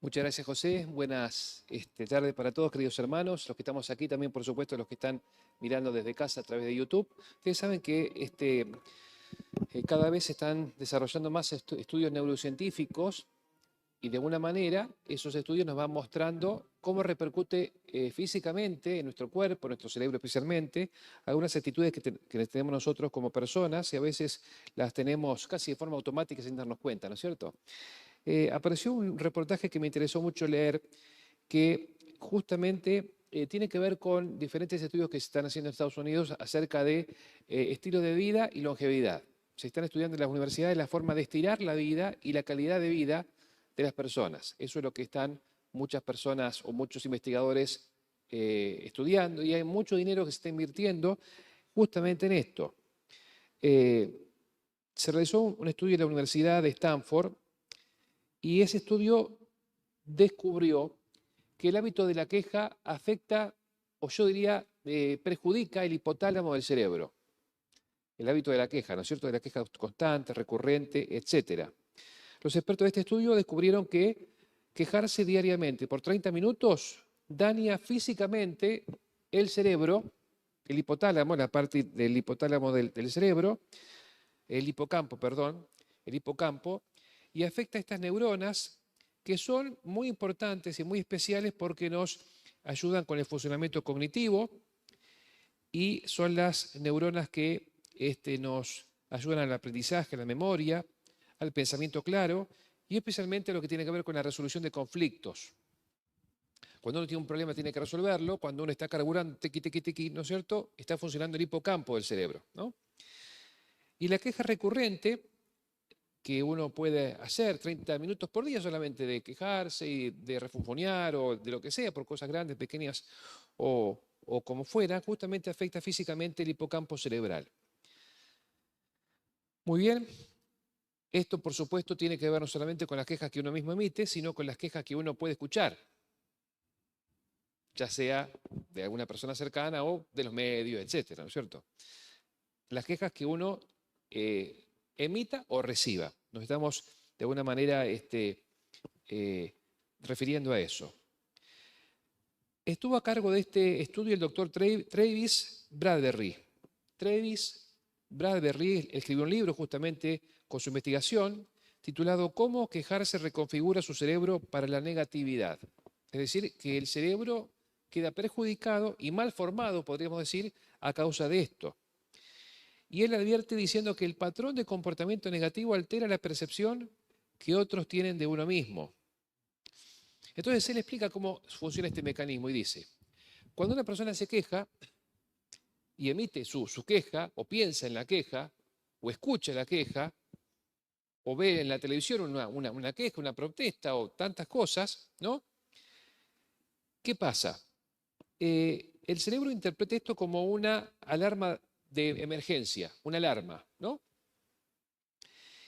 Muchas gracias, José. Buenas tardes para todos, queridos hermanos, los que estamos aquí, también, por supuesto, los que están mirando desde casa a través de YouTube. Ustedes saben que cada vez se están desarrollando más estudios neurocientíficos y de alguna manera esos estudios nos van mostrando cómo repercute físicamente en nuestro cuerpo, en nuestro cerebro especialmente, algunas actitudes que tenemos nosotros como personas y a veces las tenemos casi de forma automática sin darnos cuenta, ¿no es cierto? Apareció un reportaje que me interesó mucho leer que justamente tiene que ver con diferentes estudios que se están haciendo en Estados Unidos acerca de estilo de vida y longevidad. Se están estudiando en las universidades la forma de estirar la vida y la calidad de vida de las personas. Eso es lo que están muchas personas o muchos investigadores estudiando y hay mucho dinero que se está invirtiendo justamente en esto. Se realizó un estudio en la Universidad de Stanford y ese estudio descubrió que el hábito de la queja afecta, o yo diría, perjudica el hipotálamo del cerebro. El hábito de la queja, ¿no es cierto? De la queja constante, recurrente, etc. Los expertos de este estudio descubrieron que quejarse diariamente por 30 minutos daña físicamente el cerebro, el hipotálamo, la parte del hipotálamo del cerebro, el hipocampo, perdón, el hipocampo, y afecta a estas neuronas que son muy importantes y muy especiales porque nos ayudan con el funcionamiento cognitivo y son las neuronas que nos ayudan al aprendizaje, a la memoria, al pensamiento claro y especialmente a lo que tiene que ver con la resolución de conflictos. Cuando uno tiene un problema tiene que resolverlo, cuando uno está carburando, tequi, tequi, tequi, ¿no es cierto? Está funcionando el hipocampo del cerebro, ¿no? Y la queja recurrente que uno puede hacer 30 minutos por día solamente de quejarse y de refunfuñar o de lo que sea, por cosas grandes, pequeñas o como fuera, justamente afecta físicamente el hipocampo cerebral. Muy bien, esto por supuesto tiene que ver no solamente con las quejas que uno mismo emite, sino con las quejas que uno puede escuchar, ya sea de alguna persona cercana o de los medios, etcétera, ¿no es cierto? Las quejas que uno emita o reciba. Nos estamos de alguna manera refiriendo a eso. Estuvo a cargo de este estudio el doctor Travis Bradbury. Travis Bradbury escribió un libro justamente con su investigación titulado ¿Cómo quejarse reconfigura su cerebro para la negatividad? Es decir, que el cerebro queda perjudicado y mal formado, podríamos decir, a causa de esto. Y él advierte diciendo que el patrón de comportamiento negativo altera la percepción que otros tienen de uno mismo. Entonces él explica cómo funciona este mecanismo y dice, cuando una persona se queja y emite su queja, o piensa en la queja, o escucha la queja, o ve en la televisión una queja, una protesta, o tantas cosas, ¿no? ¿Qué pasa? El cerebro interpreta esto como una alarma de emergencia, una alarma, ¿no?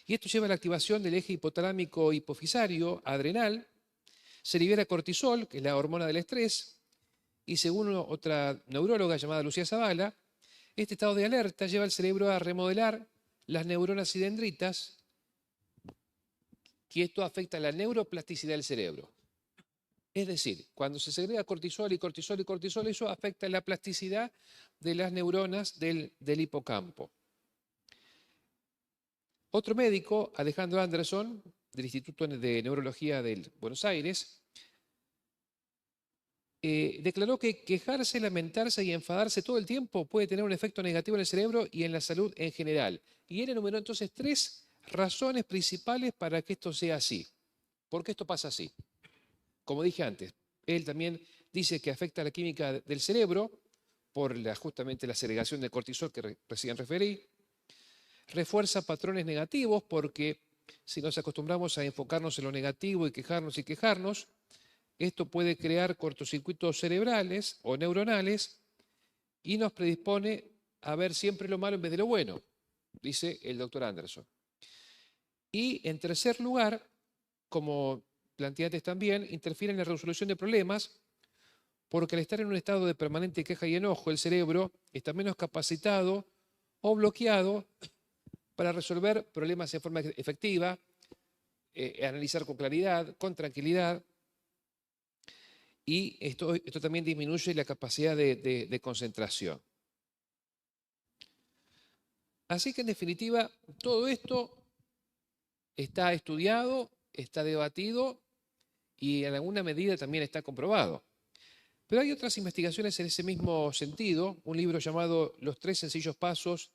Y esto lleva a la activación del eje hipotalámico hipofisario adrenal, se libera cortisol, que es la hormona del estrés, y según otra neuróloga llamada Lucía Zavala, este estado de alerta lleva al cerebro a remodelar las neuronas y dendritas, que esto afecta la neuroplasticidad del cerebro. Es decir, cuando se segrega cortisol y cortisol y cortisol, eso afecta la plasticidad de las neuronas del hipocampo. Otro médico, Alejandro Anderson, del Instituto de Neurología de Buenos Aires, declaró que quejarse, lamentarse y enfadarse todo el tiempo puede tener un efecto negativo en el cerebro y en la salud en general. Y él enumeró entonces 3 razones principales para que esto sea así. ¿Por qué esto pasa así? Como dije antes, él también dice que afecta a la química del cerebro por justamente la segregación de cortisol que recién referí. Refuerza patrones negativos porque si nos acostumbramos a enfocarnos en lo negativo y quejarnos, esto puede crear cortocircuitos cerebrales o neuronales y nos predispone a ver siempre lo malo en vez de lo bueno, dice el doctor Anderson. Y en tercer lugar, como planteé antes también, interfiere en la resolución de problemas porque al estar en un estado de permanente queja y enojo, el cerebro está menos capacitado o bloqueado para resolver problemas de forma efectiva, analizar con claridad, con tranquilidad, y esto también disminuye la capacidad de concentración. Así que en definitiva, todo esto está estudiado, está debatido y en alguna medida también está comprobado. Pero hay otras investigaciones en ese mismo sentido. Un libro llamado Los 3 sencillos pasos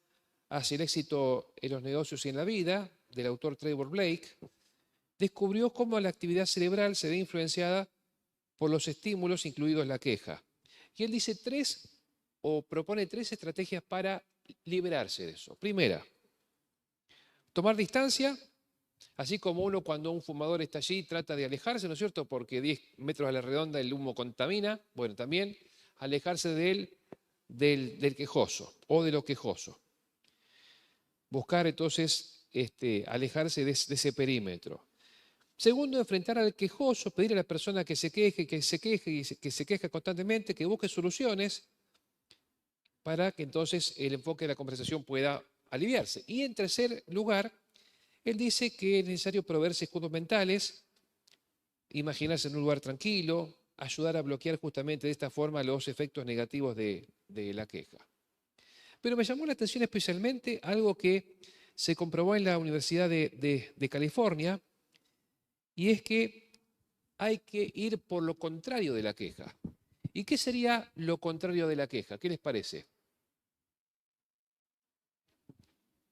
hacia el éxito en los negocios y en la vida, del autor Trevor Blake, descubrió cómo la actividad cerebral se ve influenciada por los estímulos, incluidos la queja. Y él dice propone 3 estrategias para liberarse de eso. Primera, tomar distancia, así como uno cuando un fumador está allí trata de alejarse, ¿no es cierto? Porque 10 metros a la redonda el humo contamina. Bueno, también alejarse del quejoso o de lo quejoso. Buscar entonces alejarse de ese perímetro. Segundo, enfrentar al quejoso, pedir a la persona que se queje y que se queja constantemente, que busque soluciones para que entonces el enfoque de la conversación pueda aliviarse. Y en tercer lugar, él dice que es necesario proveerse escudos mentales, imaginarse en un lugar tranquilo, ayudar a bloquear justamente de esta forma los efectos negativos de la queja. Pero me llamó la atención especialmente algo que se comprobó en la Universidad de California, y es que hay que ir por lo contrario de la queja. ¿Y qué sería lo contrario de la queja? ¿Qué les parece?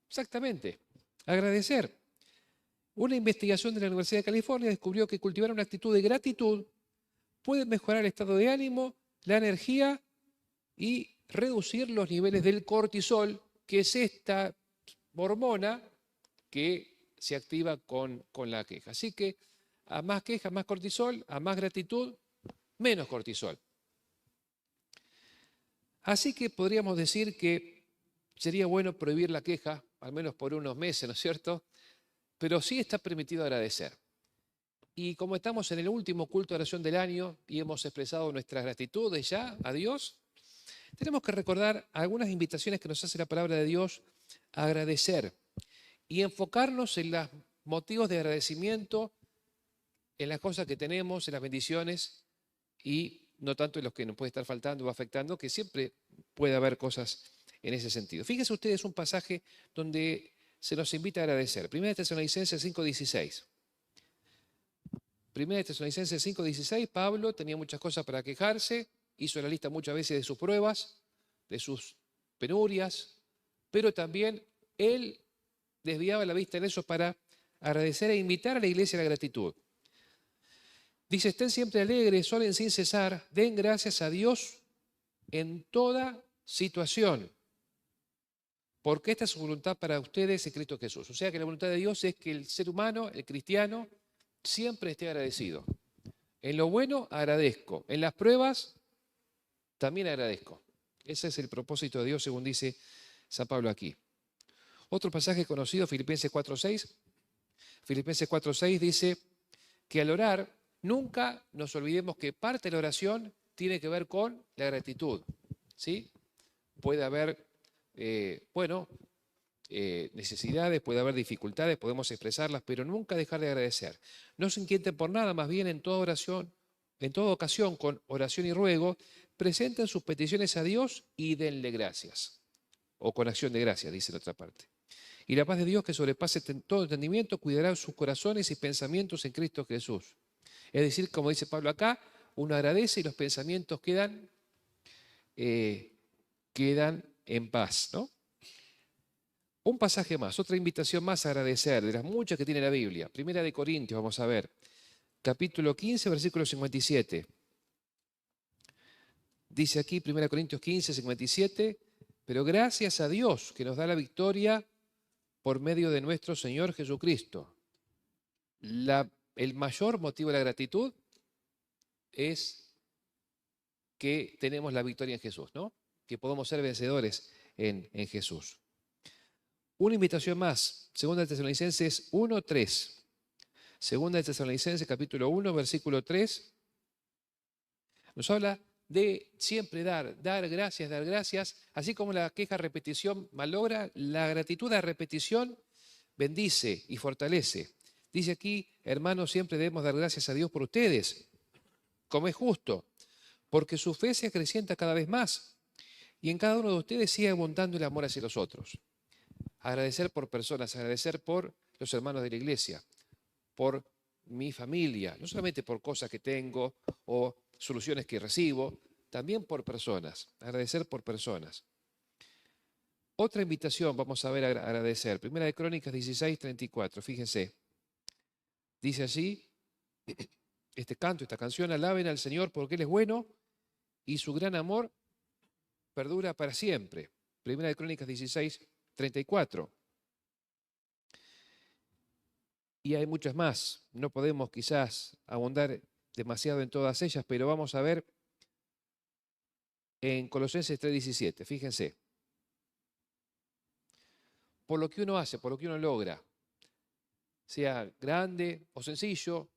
Exactamente, agradecer. Una investigación de la Universidad de California descubrió que cultivar una actitud de gratitud puede mejorar el estado de ánimo, la energía y reducir los niveles del cortisol, que es esta hormona que se activa con la queja. Así que a más queja, más cortisol, a más gratitud, menos cortisol. Así que podríamos decir que sería bueno prohibir la queja, al menos por unos meses, ¿no es cierto? Pero sí está permitido agradecer. Y como estamos en el último culto de oración del año y hemos expresado nuestras gratitudes ya a Dios, tenemos que recordar algunas invitaciones que nos hace la palabra de Dios a agradecer y enfocarnos en los motivos de agradecimiento, en las cosas que tenemos, en las bendiciones y no tanto en los que nos puede estar faltando o afectando, que siempre puede haber cosas en ese sentido. Fíjense ustedes un pasaje donde se nos invita a agradecer. 1 Tesalonicenses 5:16. 1 Tesalonicenses 5:16, Pablo tenía muchas cosas para quejarse, hizo la lista muchas veces de sus pruebas, de sus penurias, pero también él desviaba la vista en eso para agradecer e invitar a la iglesia a la gratitud. Dice, estén siempre alegres, oren sin cesar, den gracias a Dios en toda situación, porque esta es su voluntad para ustedes en Cristo Jesús. O sea que la voluntad de Dios es que el ser humano, el cristiano, siempre esté agradecido. En lo bueno agradezco, en las pruebas también agradezco. Ese es el propósito de Dios, según dice San Pablo aquí. Otro pasaje conocido, Filipenses 4:6. Filipenses 4:6 dice que al orar nunca nos olvidemos que parte de la oración tiene que ver con la gratitud. ¿Sí? Puede haber, necesidades, puede haber dificultades, podemos expresarlas, pero nunca dejar de agradecer. No se inquieten por nada, más bien en toda oración, en toda ocasión, con oración y ruego, presenten sus peticiones a Dios y denle gracias. O con acción de gracias, dice la otra parte. Y la paz de Dios, que sobrepase todo entendimiento, cuidará sus corazones y pensamientos en Cristo Jesús. Es decir, como dice Pablo acá, uno agradece y los pensamientos quedan en paz, ¿no? Un pasaje más, otra invitación más a agradecer, de las muchas que tiene la Biblia. Primera de Corintios, vamos a ver, capítulo 15, versículo 57. Dice aquí, 1 Corintios 15, 57, pero gracias a Dios que nos da la victoria por medio de nuestro Señor Jesucristo. El mayor motivo de la gratitud es que tenemos la victoria en Jesús, ¿no? Que podemos ser vencedores en Jesús. Una invitación más, 2 Tesalonicenses 1:3. 2 Tesalonicenses capítulo 1, versículo 3. Nos habla de siempre dar gracias, así como la queja a repetición malogra, la gratitud a repetición bendice y fortalece. Dice aquí, hermanos, siempre debemos dar gracias a Dios por ustedes, como es justo, porque su fe se acrecienta cada vez más y en cada uno de ustedes sigue abundando el amor hacia los otros. Agradecer por personas, agradecer por los hermanos de la iglesia, por mi familia, no solamente por cosas que tengo o soluciones que recibo, también por personas, agradecer por personas. Otra invitación, vamos a ver, a agradecer. Primera de Crónicas 16:34, fíjense. Dice así, este canto, esta canción, alaben al Señor porque Él es bueno y su gran amor perdura para siempre. Primera de Crónicas 16:34. Y hay muchas más. No podemos quizás abundar demasiado en todas ellas, pero vamos a ver en Colosenses 3:17. Fíjense. Por lo que uno hace, por lo que uno logra, sea grande o sencillo,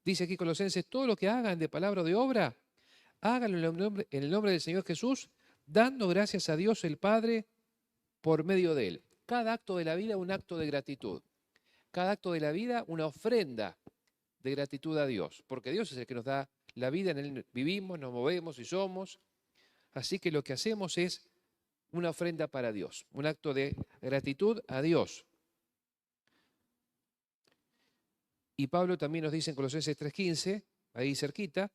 dice aquí Colosenses, todo lo que hagan de palabra o de obra, háganlo en el nombre del Señor Jesús, dando gracias a Dios el Padre por medio de Él. Cada acto de la vida un acto de gratitud. Cada acto de la vida una ofrenda de gratitud a Dios, porque Dios es el que nos da la vida, en Él vivimos, nos movemos y somos. Así que lo que hacemos es una ofrenda para Dios, un acto de gratitud a Dios. Y Pablo también nos dice en Colosenses 3:15, ahí cerquita,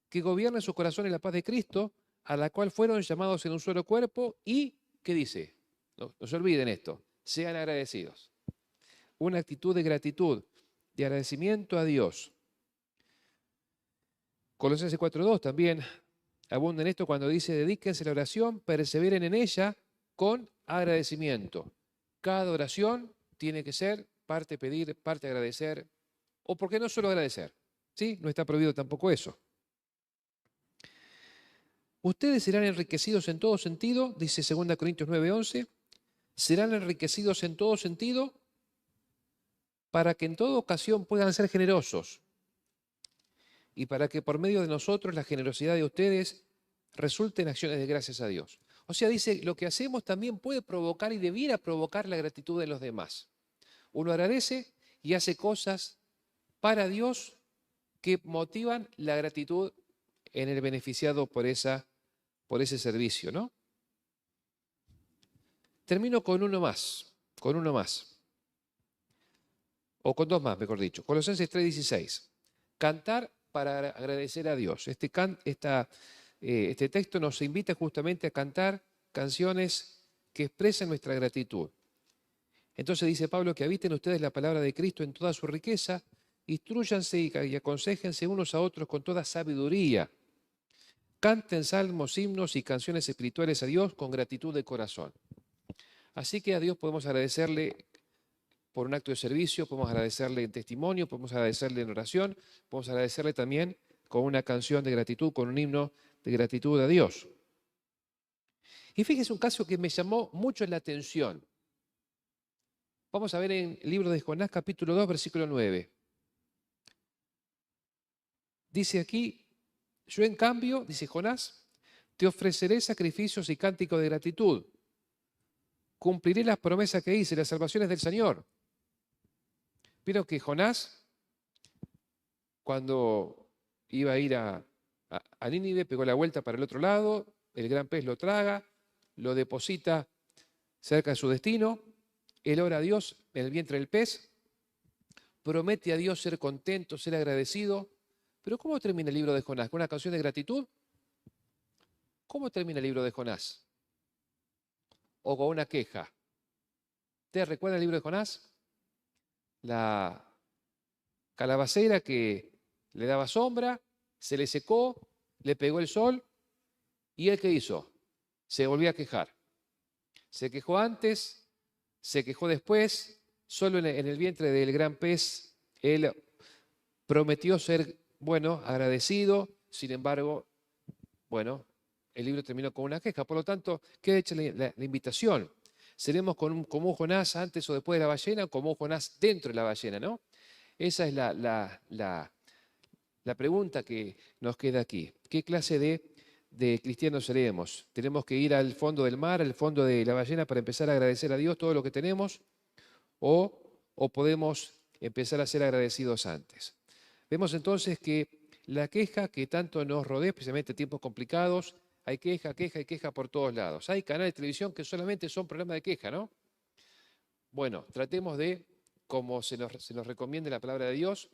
que gobierne su corazón en la paz de Cristo, a la cual fueron llamados en un solo cuerpo y, ¿qué dice? No se olviden esto, sean agradecidos. Una actitud de gratitud, de agradecimiento a Dios. Colosenses 4:2 también abunda en esto cuando dice, dedíquense a la oración, perseveren en ella con agradecimiento. Cada oración tiene que ser parte pedir, parte agradecer, o por qué no solo agradecer. ¿Sí? No está prohibido tampoco eso. Ustedes serán enriquecidos en todo sentido, dice 2 Corintios 9:11, serán enriquecidos en todo sentido para que en toda ocasión puedan ser generosos y para que por medio de nosotros la generosidad de ustedes resulte en acciones de gracias a Dios. O sea, dice, lo que hacemos también puede provocar y debiera provocar la gratitud de los demás. Uno agradece y hace cosas para Dios que motivan la gratitud en el beneficiado por ese servicio, ¿no? Termino con uno más, o con dos más, mejor dicho. Colosenses 3:16. Cantar para agradecer a Dios. Este texto nos invita justamente a cantar canciones que expresan nuestra gratitud. Entonces dice Pablo que habiten ustedes la palabra de Cristo en toda su riqueza, instrúyanse y aconséjense unos a otros con toda sabiduría. Canten salmos, himnos y canciones espirituales a Dios con gratitud de corazón. Así que a Dios podemos agradecerle por un acto de servicio, podemos agradecerle en testimonio, podemos agradecerle en oración, podemos agradecerle también con una canción de gratitud, con un himno de gratitud a Dios. Y fíjese un caso que me llamó mucho la atención. Vamos a ver en el libro de Jonás, capítulo 2, versículo 9. Dice aquí, yo en cambio, dice Jonás, te ofreceré sacrificios y cánticos de gratitud. Cumpliré las promesas que hice, las salvaciones del Señor. Pero que Jonás, cuando iba a ir a Nínive, pegó la vuelta para el otro lado, el gran pez lo traga, lo deposita cerca de su destino, él ora a Dios en el vientre del pez, promete a Dios ser contento, ser agradecido. Pero ¿cómo termina el libro de Jonás? ¿Con una canción de gratitud? ¿Cómo termina el libro de Jonás? ¿O con una queja? ¿Ustedes recuerdan el libro de Jonás? La calabacera que le daba sombra, se le secó, le pegó el sol, ¿y él qué hizo? Se volvió a quejar. Se quejó antes, se quejó después, solo en el vientre del gran pez, él prometió ser, bueno, agradecido, sin embargo, bueno, el libro terminó con una queja. Por lo tanto, queda hecha la invitación. ¿Seremos como un Jonás antes o después de la ballena o como un Jonás dentro de la ballena, no? Esa es la pregunta que nos queda aquí. ¿Qué clase de cristianos seremos? ¿Tenemos que ir al fondo del mar, al fondo de la ballena para empezar a agradecer a Dios todo lo que tenemos? ¿O podemos empezar a ser agradecidos antes? Vemos entonces que la queja que tanto nos rodea, especialmente en tiempos complicados. Hay queja, queja y queja por todos lados. Hay canales de televisión que solamente son programas de queja, ¿no? Bueno, tratemos de, como se nos recomienda la palabra de Dios,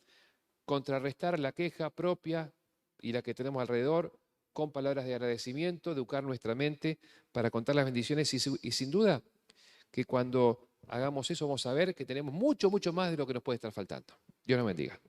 contrarrestar la queja propia y la que tenemos alrededor con palabras de agradecimiento, educar nuestra mente para contar las bendiciones y sin duda que cuando hagamos eso vamos a ver que tenemos mucho, mucho más de lo que nos puede estar faltando. Dios nos bendiga.